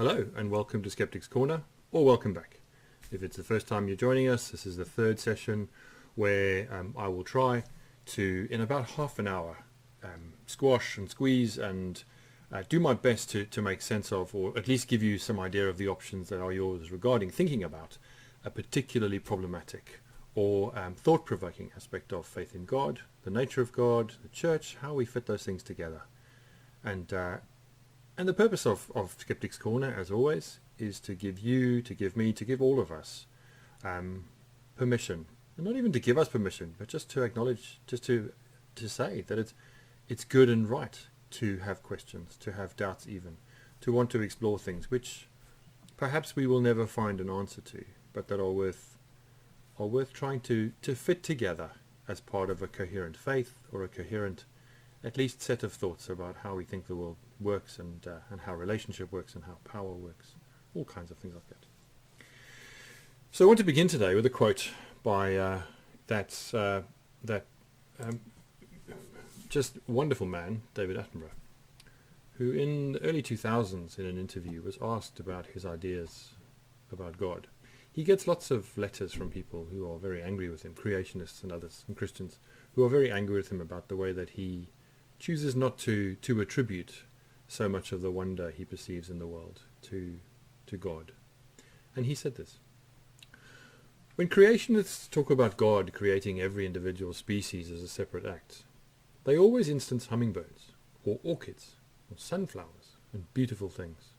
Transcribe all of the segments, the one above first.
Hello and welcome to Sceptics Corner, or welcome back. If it's the first time you're joining us, this is the third session where I will try to, in about half an hour, squash and squeeze and do my best to make sense of, or at least give you some idea of the options that are yours regarding thinking about a particularly problematic or thought-provoking aspect of faith in God, the nature of God, the church, how we fit those things together. And the purpose of Sceptics Corner, as always, is to give you, to give me, to give all of us permission. And not even to give us permission, but just to acknowledge, just to say that it's good and right to have questions, to have doubts even, to want to explore things which perhaps we will never find an answer to, but that are worth trying to fit together as part of a coherent faith or a coherent, at least, set of thoughts about how we think the world works and how relationship works and how power works, all kinds of things like that. So I want to begin today with a quote by that just wonderful man, David Attenborough, who in the early 2000s in an interview was asked about his ideas about God. He gets lots of letters from people who are very angry with him, creationists and others, and Christians, who are very angry with him about the way that he chooses not to attribute so much of the wonder he perceives in the world to God. And he said this: when creationists talk about God creating every individual species as a separate act, they always instance hummingbirds, or orchids, or sunflowers, and beautiful things.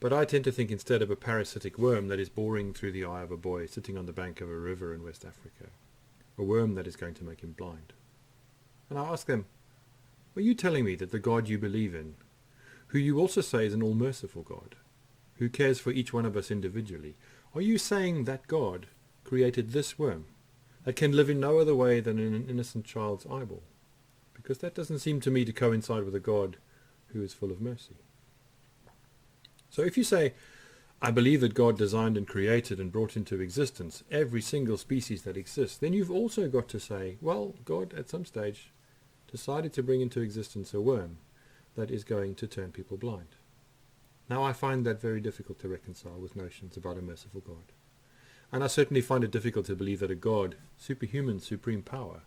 But I tend to think instead of a parasitic worm that is boring through the eye of a boy sitting on the bank of a river in West Africa, a worm that is going to make him blind. And I ask them, are you telling me that the God you believe in, who you also say is an all-merciful God, who cares for each one of us individually, are you saying that God created this worm that can live in no other way than in an innocent child's eyeball? Because that doesn't seem to me to coincide with a God who is full of mercy. So if you say, I believe that God designed and created and brought into existence every single species that exists, then you've also got to say, well, God at some stage decided to bring into existence a worm that is going to turn people blind. Now I find that very difficult to reconcile with notions about a merciful God. And I certainly find it difficult to believe that a God, superhuman, supreme power,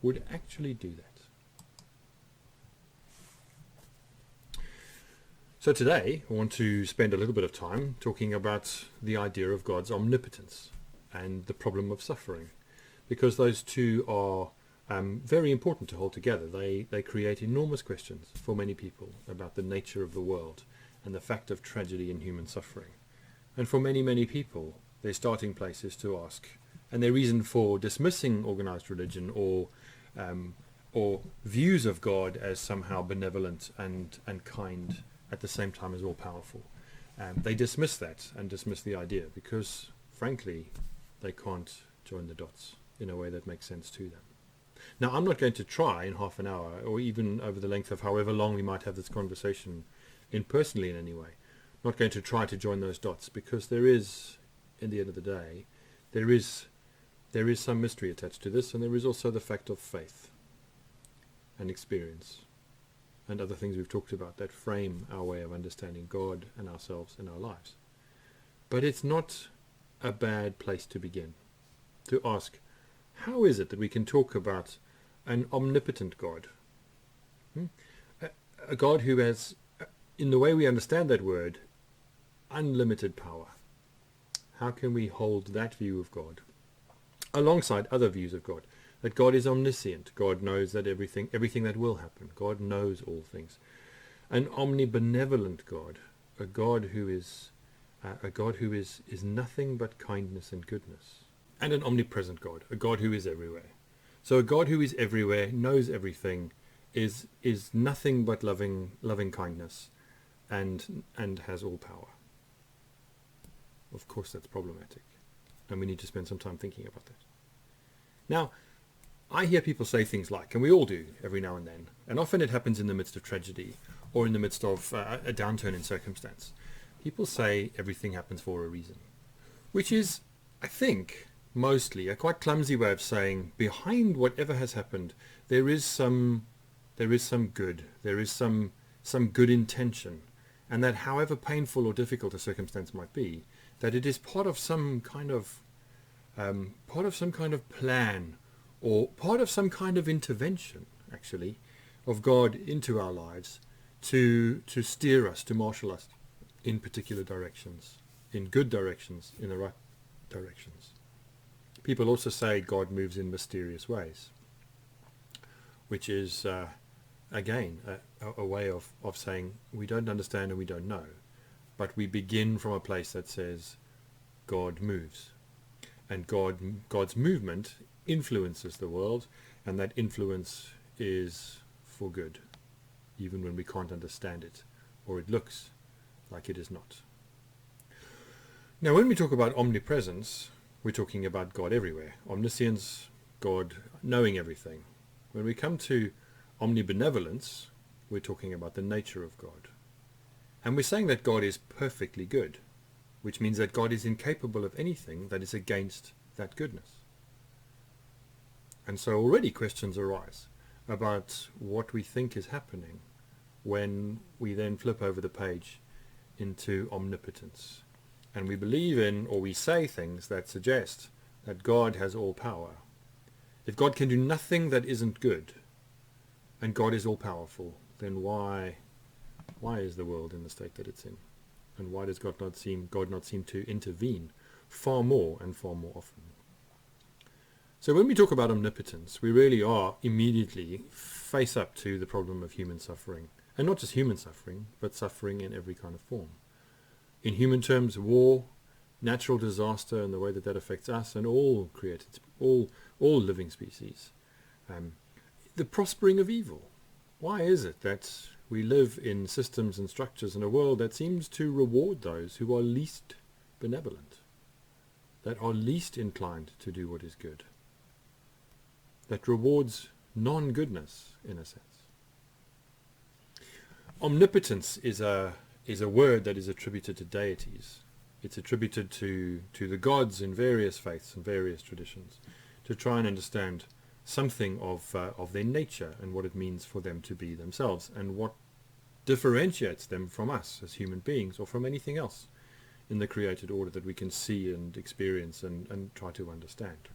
would actually do that. So today I want to spend a little bit of time talking about the idea of God's omnipotence and the problem of suffering, because those two are very important to hold together. They create enormous questions for many people about the nature of the world and the fact of tragedy and human suffering. And for many, many people, their starting place is to ask, and their reason for dismissing organized religion or views of God as somehow benevolent and kind at the same time as all-powerful. They dismiss that and dismiss the idea because, frankly, they can't join the dots in a way that makes sense to them. Now, I'm not going to try in half an hour, or even over the length of however long we might have this conversation impersonally in any way, not going to try to join those dots, because there is, in the end of the day, there is some mystery attached to this, and there is also the fact of faith and experience and other things we've talked about that frame our way of understanding God and ourselves and our lives. But it's not a bad place to begin, to ask, how is it that we can talk about an omnipotent God? A God who has, in the way we understand that word, unlimited power. How can we hold that view of God alongside other views of God? That God is omniscient. God knows that everything that will happen. God knows all things. An omnibenevolent God, a God who is nothing but kindness and goodness. And an omnipresent God, a God who is everywhere. So a God who is everywhere, knows everything, is nothing but loving kindness, and has all power. Of course, that's problematic, and we need to spend some time thinking about that. Now, I hear people say things like, and we all do every now and then, and often it happens in the midst of tragedy or in the midst of a downturn in circumstance. People say everything happens for a reason, which is, I think, mostly a quite clumsy way of saying behind whatever has happened there is some good, there is some good intention, and that however painful or difficult a circumstance might be, that it is part of some kind of plan, or part of some kind of intervention, actually, of God into our lives to steer us, to marshal us in particular directions, in good directions, in the right directions. People also say God moves in mysterious ways, which is, again, a way of saying we don't understand and we don't know, but we begin from a place that says God moves. And God's movement influences the world, and that influence is for good, even when we can't understand it, or it looks like it is not. Now, when we talk about omnipresence, we're talking about God everywhere. Omniscience, God knowing everything. When we come to omnibenevolence, we're talking about the nature of God. And we're saying that God is perfectly good, which means that God is incapable of anything that is against that goodness. And so already questions arise about what we think is happening when we then flip over the page into omnipotence. And we believe in, or we say things that suggest that God has all power. If God can do nothing that isn't good, and God is all powerful, then why is the world in the state that it's in? And why does God not seem to intervene far more and far more often? So when we talk about omnipotence, we really are immediately face up to the problem of human suffering. And not just human suffering, but suffering in every kind of form. In human terms, war, natural disaster, and the way that affects us and all living species. The prospering of evil. Why is it that we live in systems and structures in a world that seems to reward those who are least benevolent, that are least inclined to do what is good, that rewards non-goodness in a sense? Omnipotence is a word that is attributed to deities. It's attributed to the gods in various faiths and various traditions to try and understand something of their nature and what it means for them to be themselves and what differentiates them from us as human beings or from anything else in the created order that we can see and experience and try to understand.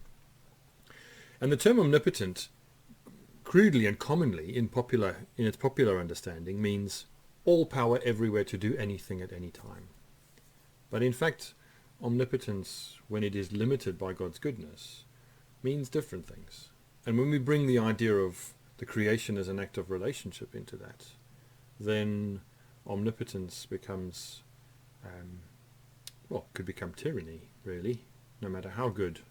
And the term omnipotent, crudely and commonly in its popular understanding, means all power everywhere to do anything at any time. But in fact, omnipotence, when it is limited by God's goodness, means different things. And when we bring the idea of the creation as an act of relationship into that, then omnipotence becomes, could become tyranny, really, no matter how good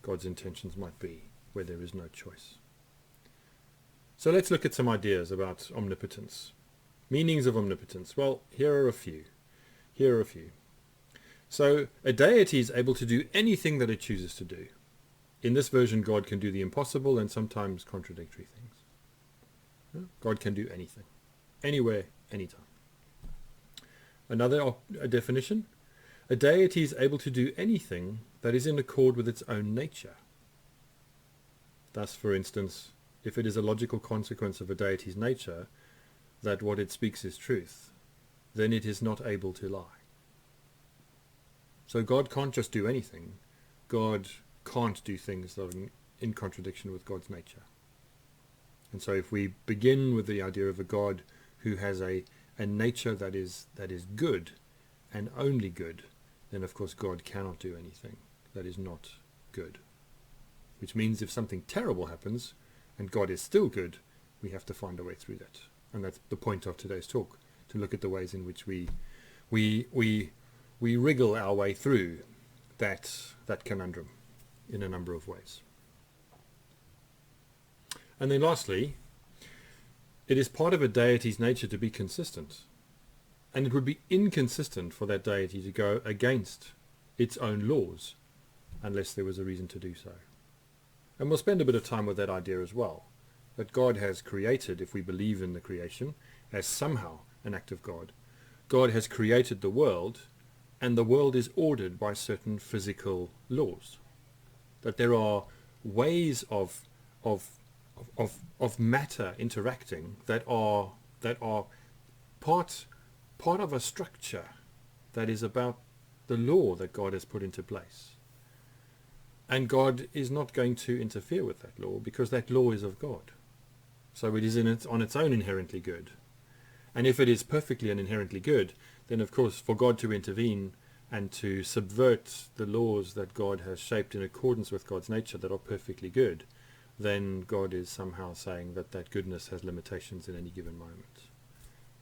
God's intentions might be, where there is no choice. So let's look at some ideas about omnipotence. Meanings of omnipotence. Well, here are a few. So a deity is able to do anything that it chooses to do. In this version, God can do the impossible and sometimes contradictory things. God can do anything, anywhere, anytime. Another definition, a deity is able to do anything that is in accord with its own nature. Thus, for instance, if it is a logical consequence of a deity's nature that what it speaks is truth, then it is not able to lie. So God can't just do anything. God can't do things that are in contradiction with God's nature. And so if we begin with the idea of a God who has a nature that is good and only good, then of course God cannot do anything that is not good. Which means if something terrible happens and God is still good, we have to find a way through that. And that's the point of today's talk, to look at the ways in which we wriggle our way through that conundrum in a number of ways. And then lastly, it is part of a deity's nature to be consistent. And it would be inconsistent for that deity to go against its own laws unless there was a reason to do so. And we'll spend a bit of time with that idea as well. That God has created, if we believe in the creation, as somehow an act of God. God has created the world, and the world is ordered by certain physical laws. That there are ways of matter interacting that are part part of a structure that is about the law that God has put into place. And God is not going to interfere with that law because that law is of God. So it is on its own inherently good. And if it is perfectly and inherently good, then of course for God to intervene and to subvert the laws that God has shaped in accordance with God's nature that are perfectly good, then God is somehow saying that that goodness has limitations in any given moment.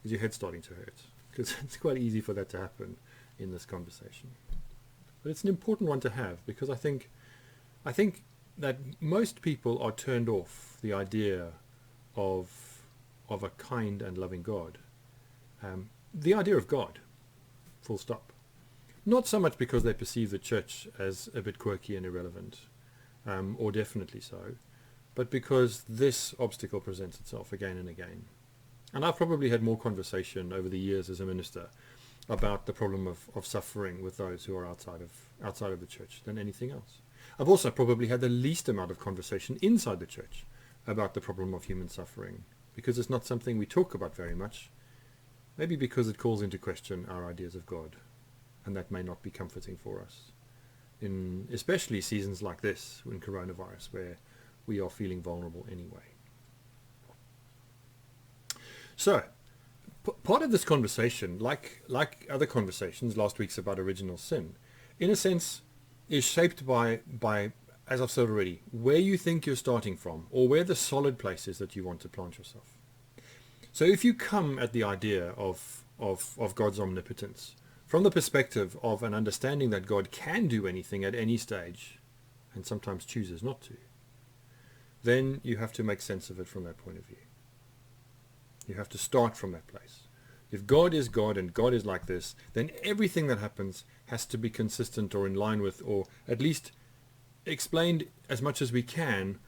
Is your head starting to hurt? Because it's quite easy for that to happen in this conversation. But it's an important one to have, because I think that most people are turned off the idea of a kind and loving God. The idea of God, full stop. Not so much because they perceive the church as a bit quirky and irrelevant, or definitely so, but because this obstacle presents itself again and again. And I've probably had more conversation over the years as a minister about the problem of suffering with those who are outside of the church than anything else. I've also probably had the least amount of conversation inside the church about the problem of human suffering, because it's not something we talk about very much, maybe because it calls into question our ideas of God, and that may not be comforting for us, in especially seasons like this, in coronavirus, where we are feeling vulnerable anyway. So, part of this conversation, like other conversations, last week's about original sin, in a sense, is shaped by, as I've said already, where you think you're starting from, or where the solid place is that you want to plant yourself. So if you come at the idea of God's omnipotence from the perspective of an understanding that God can do anything at any stage, and sometimes chooses not to, then you have to make sense of it from that point of view. You have to start from that place. If God is God and God is like this, then everything that happens has to be consistent or in line with, or at least explained as much as we can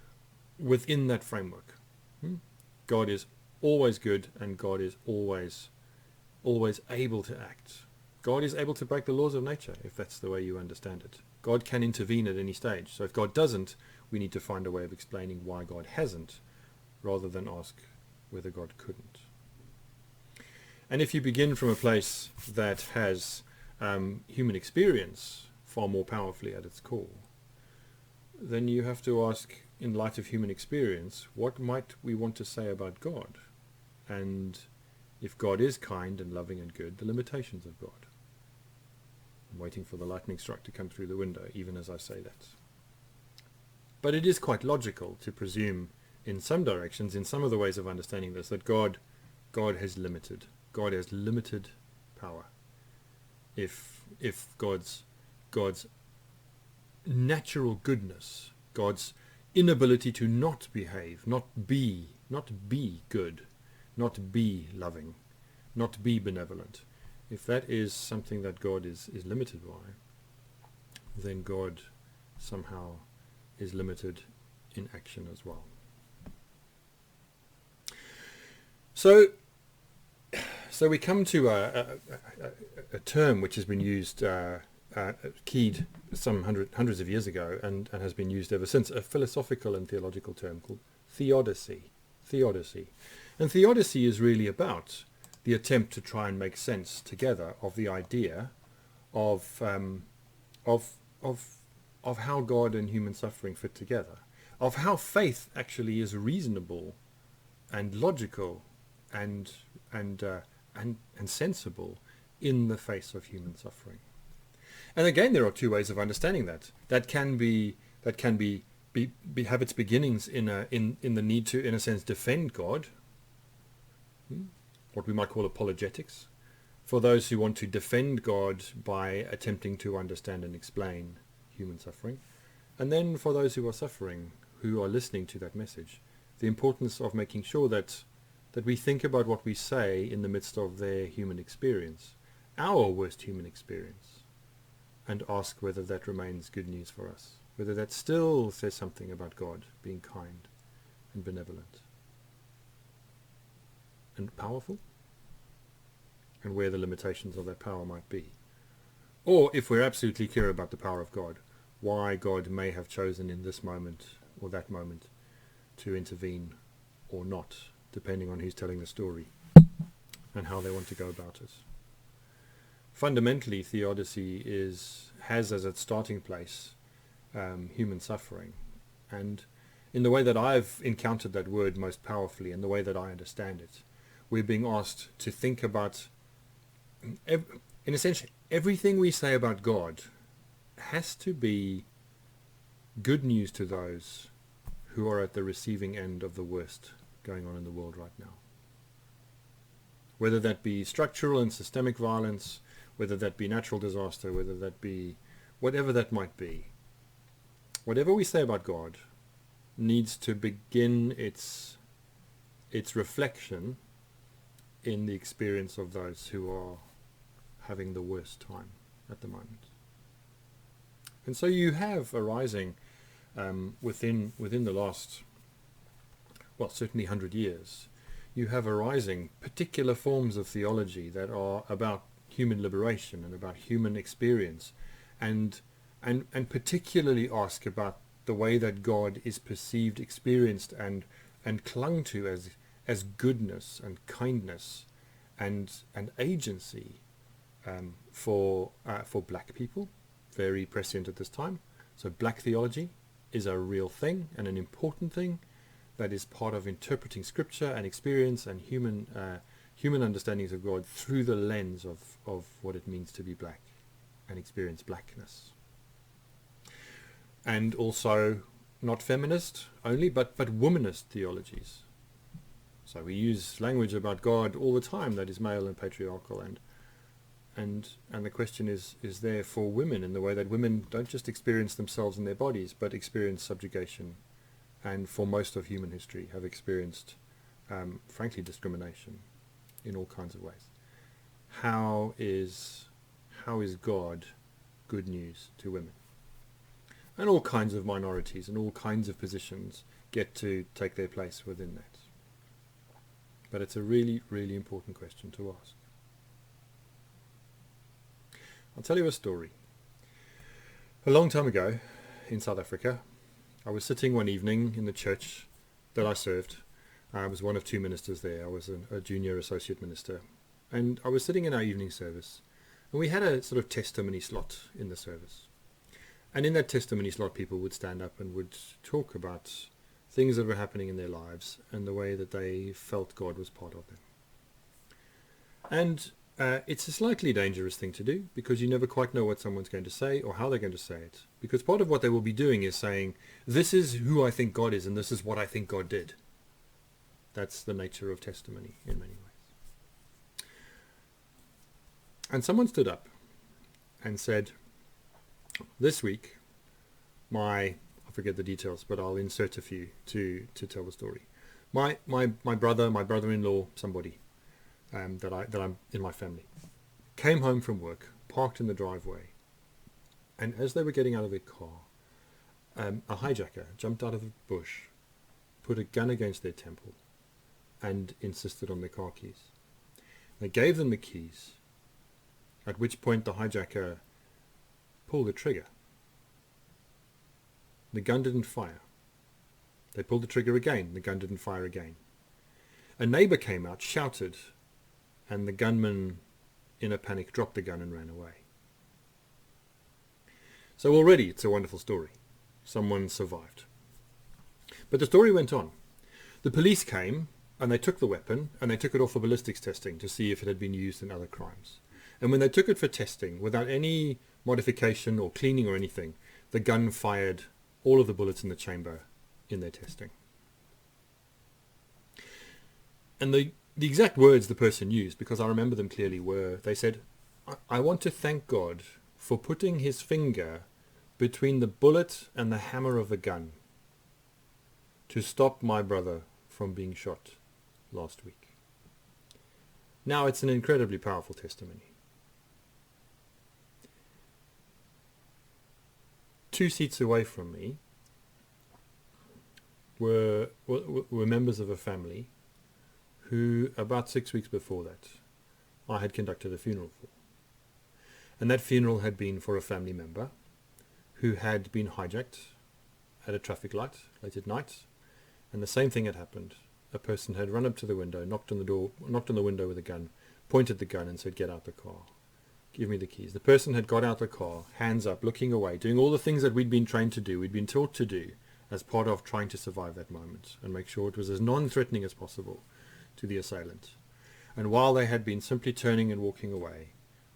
within that framework. God is always good, and God is always able to act. God is able to break the laws of nature, if that's the way you understand it. God can intervene at any stage. So if God doesn't, we need to find a way of explaining why God hasn't, rather than ask whether God couldn't. And if you begin from a place that has human experience far more powerfully at its core, then you have to ask, in light of human experience, what might we want to say about God? And if God is kind and loving and good, the limitations of God. I'm waiting for the lightning strike to come through the window, even as I say that. But it is quite logical to presume, in some directions, in some of the ways of understanding this, that God has limited. God has limited power. If God's natural goodness, God's inability to not behave, not be good, not be loving, not be benevolent, if that is something that God is limited by, then God somehow is limited in action as well. So we come to a term which has been used, keyed some hundreds of years ago, and has been used ever since, a philosophical and theological term called theodicy. Theodicy. And theodicy is really about the attempt to try and make sense together of the idea of how God and human suffering fit together, of how faith actually is reasonable and logical and sensible in the face of human suffering. And again, there are two ways of understanding that. That can have its beginnings in the need to, in a sense, defend God, what we might call apologetics, for those who want to defend God by attempting to understand and explain human suffering. And then for those who are suffering, who are listening to that message, the importance of making sure that we think about what we say in the midst of their human experience, our worst human experience, and ask whether that remains good news for us, whether that still says something about God being kind and benevolent and powerful, and where the limitations of that power might be. Or, if we're absolutely clear about the power of God, why God may have chosen in this moment or that moment to intervene or not, depending on who's telling the story and how they want to go about it. fundamentally, theodicy has as its starting place human suffering. And in the way that I've encountered that word most powerfully, and the way that I understand it, we're being asked to think about, in essentially, everything we say about God has to be good news to those who are at the receiving end of the worst going on in the world right now. Whether that be structural and systemic violence, whether that be natural disaster, whether that be whatever that might be. Whatever we say about God needs to begin its reflection in the experience of those who are having the worst time at the moment. And so you have arising within the last, well, certainly 100 years, you have arising particular forms of theology that are about human liberation and about human experience, and particularly ask about the way that God is perceived, experienced, and clung to as goodness and kindness and agency for black people, very prescient at this time. So black theology is a real thing and an important thing that is part of interpreting scripture and experience and human understandings of God through the lens of what it means to be black and experience blackness. And also not feminist only, but womanist theologies. So we use language about God all the time that is male and patriarchal, and the question is there for women, in the way that women don't just experience themselves and their bodies, but experience subjugation, and for most of human history have experienced, frankly, discrimination in all kinds of ways. How is God good news to women? And all kinds of minorities and all kinds of positions get to take their place within that. But it's a really, really important question to ask. I'll tell you a story. A long time ago in South Africa, I was sitting one evening in the church that I served. I was one of two ministers there. I was a junior associate minister. And I was sitting in our evening service, and we had a sort of testimony slot in the service. And in that testimony slot, people would stand up and would talk about things that were happening in their lives and the way that they felt God was part of them. And it's a slightly dangerous thing to do, because you never quite know what someone's going to say or how they're going to say it. Because part of what they will be doing is saying, this is who I think God is and this is what I think God did. That's the nature of testimony in many ways. And someone stood up and said, this week, I forget the details, but I'll insert a few to tell the story. My brother-in-law, somebody that I'm in my family, came home from work, parked in the driveway, and as they were getting out of their car, a hijacker jumped out of a bush, put a gun against their temple, and insisted on their car keys. They gave them the keys, at which point the hijacker pulled the trigger. The gun didn't fire. They pulled the trigger again. The gun didn't fire again. A neighbor came out, shouted, and the gunman, in a panic, dropped the gun and ran away. So already it's a wonderful story. Someone survived. But the story went on. The police came, and they took the weapon, and they took it off for ballistics testing to see if it had been used in other crimes. And when they took it for testing, without any modification or cleaning or anything, the gun fired all of the bullets in the chamber in their testing. And the exact words the person used, because I remember them clearly, were, they said, I want to thank God for putting his finger between the bullet and the hammer of the gun to stop my brother from being shot last week. Now, it's an incredibly powerful testimony. 2 seats away from me were members of a family who, about 6 weeks before that, I had conducted a funeral for. And that funeral had been for a family member who had been hijacked at a traffic light late at night, and the same thing had happened. A person had run up to the window, knocked on the window with a gun, pointed the gun and said, "Get out the car." Give me the keys. The person had got out the car, hands up, looking away, doing all the things that we'd been trained to do, we'd been taught to do as part of trying to survive that moment and make sure it was as non-threatening as possible to the assailant. And while they had been simply turning and walking away,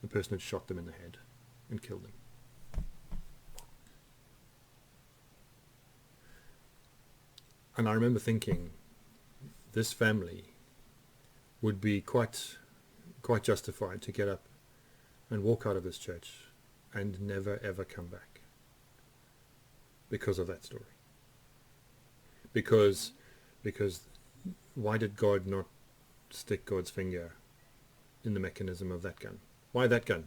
the person had shot them in the head and killed them. And I remember thinking, this family would be quite justified to get up and walk out of this church and never ever come back because of that story. Because why did God not stick God's finger in the mechanism of that gun? Why that gun,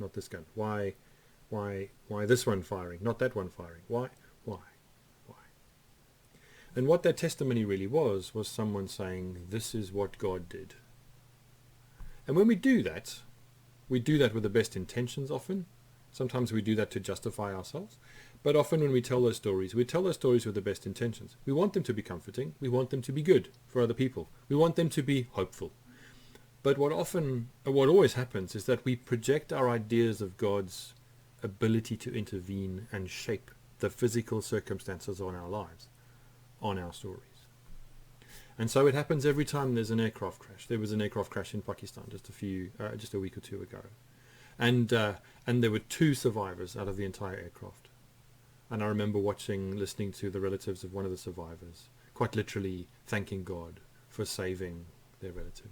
not this gun? Why this one firing, not that one firing? Why? And what that testimony really was someone saying, this is what God did. And when we do that with the best intentions often. Sometimes we do that to justify ourselves. But often when we tell those stories with the best intentions. We want them to be comforting. We want them to be good for other people. We want them to be hopeful. But what always happens is that we project our ideas of God's ability to intervene and shape the physical circumstances on our lives, on our stories. And so it happens every time there's an aircraft crash. There was an aircraft crash in Pakistan just a week or two ago. And there were 2 survivors out of the entire aircraft. And I remember listening to the relatives of one of the survivors, quite literally thanking God for saving their relative.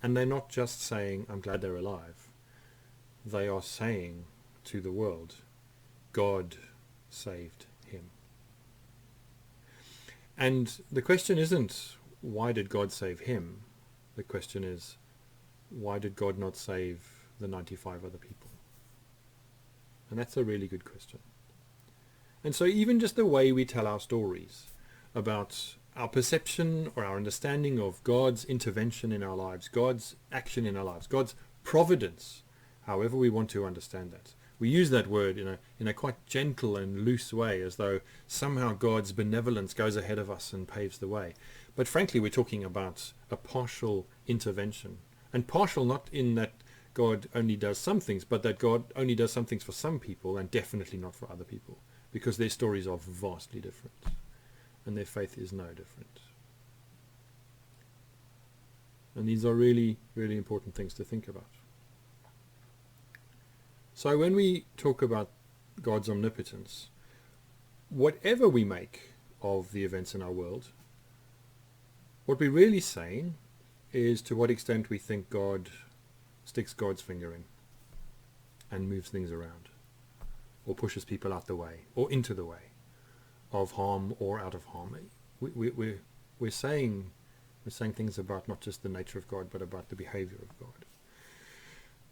And they're not just saying, I'm glad they're alive. They are saying to the world, God saved him. And the question isn't, why did God save him? The question is, why did God not save the 95 other people? And that's a really good question. And so even just the way we tell our stories about our perception or our understanding of God's intervention in our lives, God's action in our lives, God's providence, however we want to understand that. We use that word in a quite gentle and loose way, as though somehow God's benevolence goes ahead of us and paves the way. But frankly, we're talking about a partial intervention. And partial not in that God only does some things, but that God only does some things for some people and definitely not for other people, because their stories are vastly different and their faith is no different. And these are really, really important things to think about. So when we talk about God's omnipotence, whatever we make of the events in our world, what we're really saying is to what extent we think God sticks God's finger in and moves things around, or pushes people out the way, or into the way of harm or out of harm. We're saying things about not just the nature of God, but about the behavior of God.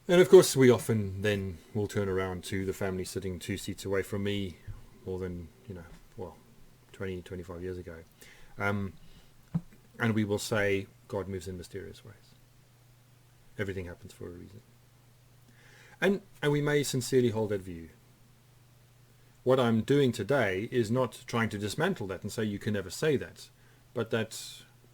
And of course, we often then will turn around to the family sitting 2 seats away from me, more than 20, 25 years ago, and we will say, God moves in mysterious ways. Everything happens for a reason. And we may sincerely hold that view. What I'm doing today is not trying to dismantle that and say you can never say that, but that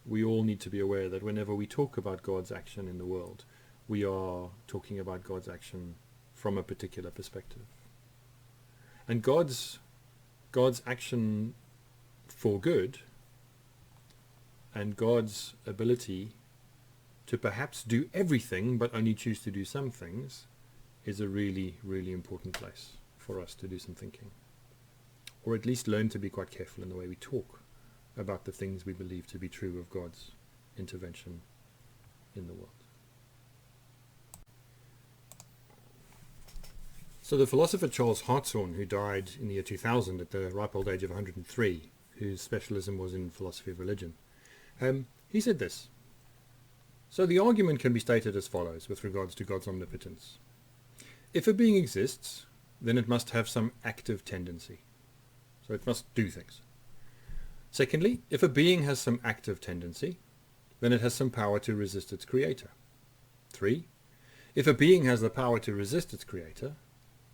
we all need to be aware that whenever we talk about God's action in the world, we are talking about God's action from a particular perspective. And God's action for good and God's ability to perhaps do everything but only choose to do some things is a really, really important place for us to do some thinking. Or at least learn to be quite careful in the way we talk about the things we believe to be true of God's intervention in the world. So the philosopher Charles Hartshorne, who died in the year 2000 at the ripe old age of 103, whose specialism was in philosophy of religion, he said this. So the argument can be stated as follows with regards to God's omnipotence. If a being exists, then it must have some active tendency. So it must do things. Secondly, if a being has some active tendency, then it has some power to resist its creator. 3. If a being has the power to resist its creator,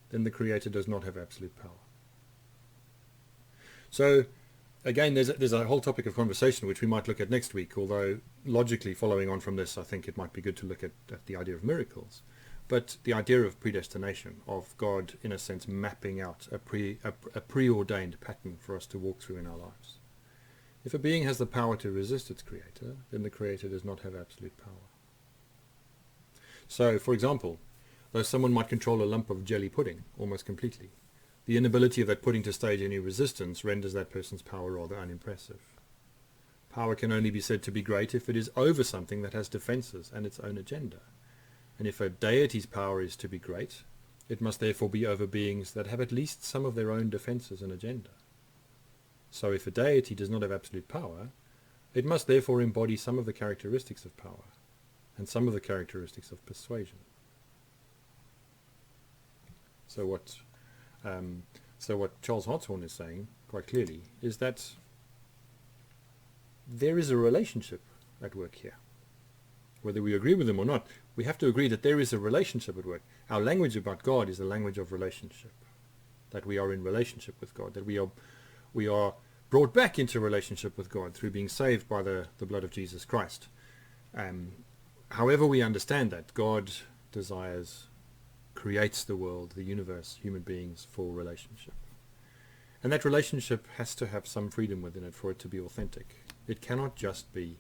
then the creator does not have absolute power. So again, there's a whole topic of conversation which we might look at next week, although logically following on from this, I think it might be good to look at the idea of miracles. But the idea of predestination, of God, in a sense, mapping out a preordained pattern for us to walk through in our lives. If a being has the power to resist its creator, then the creator does not have absolute power. So, for example, though someone might control a lump of jelly pudding almost completely, the inability of that pudding to stage any resistance renders that person's power rather unimpressive. Power can only be said to be great if it is over something that has defences and its own agenda. And if a deity's power is to be great, it must therefore be over beings that have at least some of their own defences and agenda. So if a deity does not have absolute power, it must therefore embody some of the characteristics of power and some of the characteristics of persuasion. So what Charles Hartshorne is saying quite clearly is that there is a relationship at work here. Whether we agree with him or not, we have to agree that there is a relationship at work. Our language about God is the language of relationship. That we are in relationship with God. That we are brought back into relationship with God through being saved by the blood of Jesus Christ. However we understand that, God creates the world, the universe, human beings for relationship. And that relationship has to have some freedom within it for it to be authentic. It cannot just be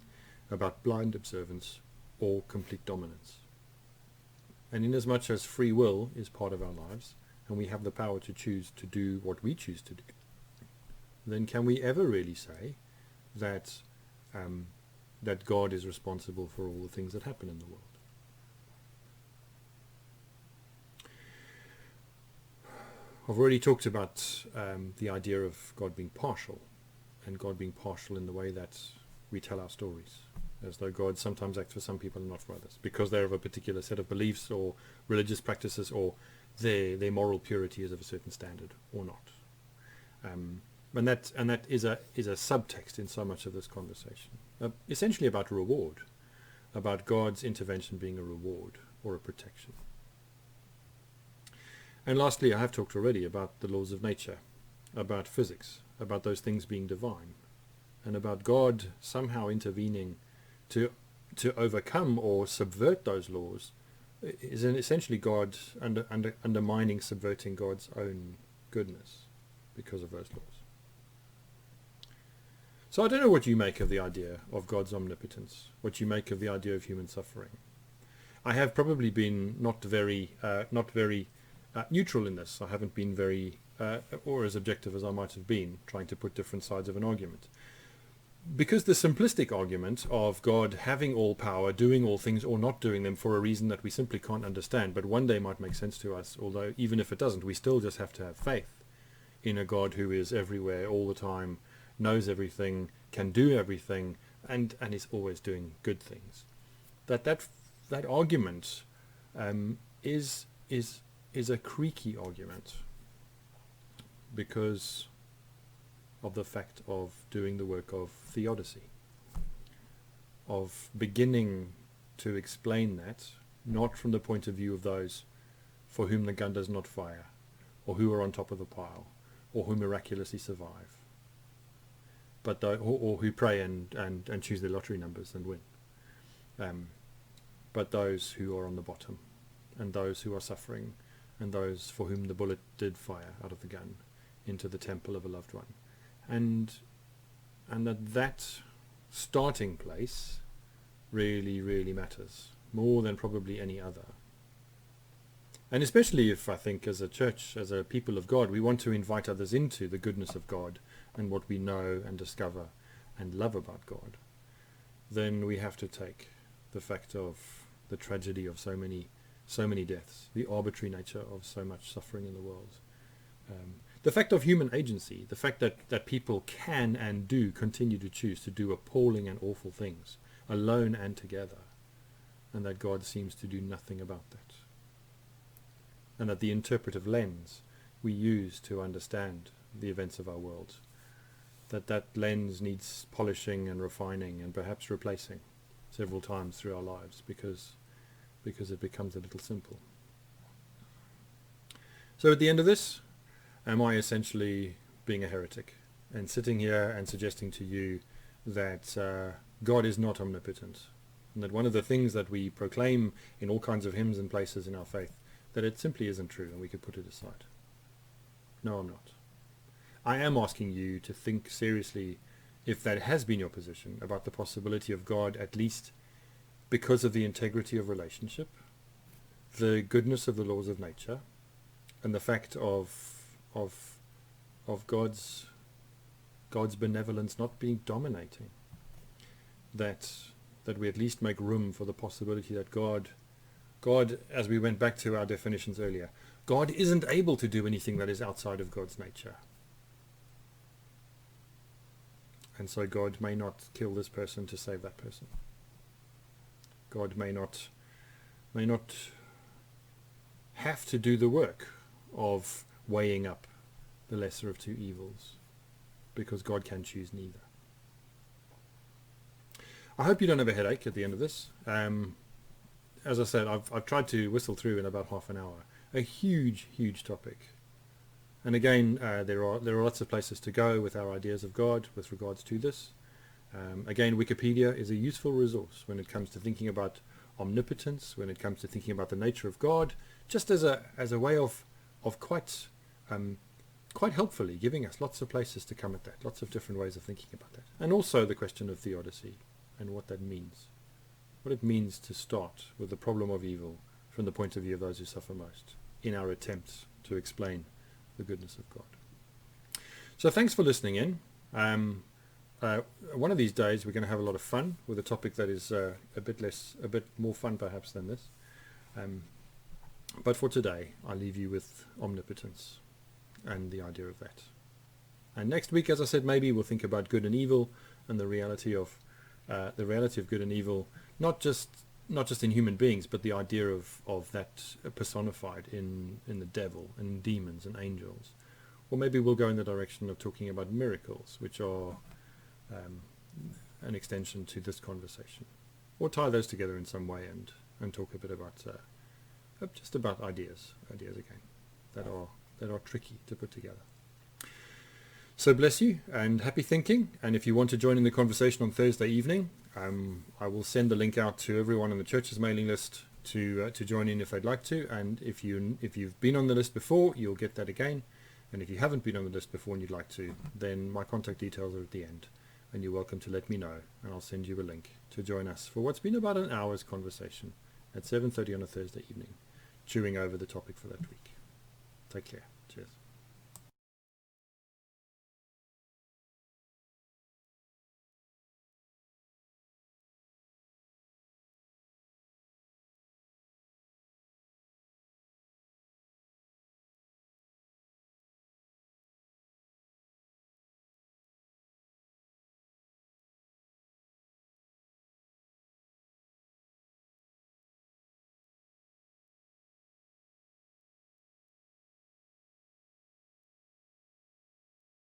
about blind observance or complete dominance. And inasmuch as free will is part of our lives, and we have the power to choose to do what we choose to do, then can we ever really say that that God is responsible for all the things that happen in the world? I've already talked about the idea of God being partial, and God being partial in the way that we tell our stories, as though God sometimes acts for some people and not for others, because they're of a particular set of beliefs or religious practices, or their moral purity is of a certain standard or not. And that is a subtext in so much of this conversation, essentially about reward, about God's intervention being a reward or a protection. And lastly, I have talked already about the laws of nature, about physics, about those things being divine, and about God somehow intervening to overcome or subvert those laws is essentially God undermining, subverting God's own goodness because of those laws. So I don't know what you make of the idea of God's omnipotence, what you make of the idea of human suffering. I have probably been not very neutral in this. I haven't been very, or as objective as I might have been, trying to put different sides of an argument. Because the simplistic argument of God having all power, doing all things or not doing them for a reason that we simply can't understand, but one day might make sense to us, although even if it doesn't, we still just have to have faith in a God who is everywhere all the time, knows everything, can do everything, and is always doing good things. That argument is a creaky argument because of the fact of doing the work of theodicy, of beginning to explain that, not from the point of view of those for whom the gun does not fire, or who are on top of the pile, or who miraculously survive, but or who pray and choose their lottery numbers and win, but those who are on the bottom, and those who are suffering, and those for whom the bullet did fire out of the gun into the temple of a loved one. And that starting place really, really matters, more than probably any other. And especially if I think as a church, as a people of God, we want to invite others into the goodness of God and what we know and discover and love about God, then we have to take the fact of the tragedy of so many deaths, the arbitrary nature of so much suffering in the world, the fact of human agency, the fact that people can and do continue to choose to do appalling and awful things, alone and together, and that God seems to do nothing about that. And that the interpretive lens we use to understand the events of our world, that lens needs polishing and refining and perhaps replacing several times through our lives because it becomes a little simple. So at the end of this, am I essentially being a heretic? and sitting here and suggesting to you that God is not omnipotent, and that one of the things that we proclaim in all kinds of hymns and places in our faith, that it simply isn't true and we could put it aside. No, I'm not. I am asking you to think seriously, if that has been your position, about the possibility of God, at least because of the integrity of relationship, the goodness of the laws of nature, and the fact of God's benevolence not being dominating. That we at least make room for the possibility that God, as we went back to our definitions earlier, God isn't able to do anything that is outside of God's nature. And so God may not kill this person to save that person. God may not have to do the work of weighing up the lesser of two evils, because God can choose neither. I hope you don't have a headache at the end of this. As I said, I've tried to whistle through in about half an hour a huge topic. And again, there are lots of places to go with our ideas of God with regards to this. Again, Wikipedia is a useful resource when it comes to thinking about omnipotence, when it comes to thinking about the nature of God, just as a way of quite helpfully giving us lots of places to come at that, lots of different ways of thinking about that. And also the question of theodicy and what that means. What it means to start with the problem of evil from the point of view of those who suffer most in our attempts to explain the goodness of God. So thanks for listening in. One of these days we're going to have a lot of fun with a topic that is a bit more fun perhaps than this. But for today, I leave you with omnipotence and the idea of that. And next week, as I said, maybe we'll think about good and evil and the reality of good and evil, not just in human beings, but the idea of that personified in the devil and demons and angels. Or maybe we'll go in the direction of talking about miracles, which are an extension to this conversation. Or tie those together in some way and talk a bit about just about ideas again that are tricky to put together. So bless you and happy thinking. And if you want to join in the conversation on Thursday evening, I will send the link out to everyone on the church's mailing list to join in if they'd like to. And if you've been on the list before, you'll get that again. And if you haven't been on the list before and you'd like to, then my contact details are at the end. And you're welcome to let me know, and I'll send you a link to join us for what's been about an hour's conversation at 7:30 on a Thursday evening, chewing over the topic for that week. Take care.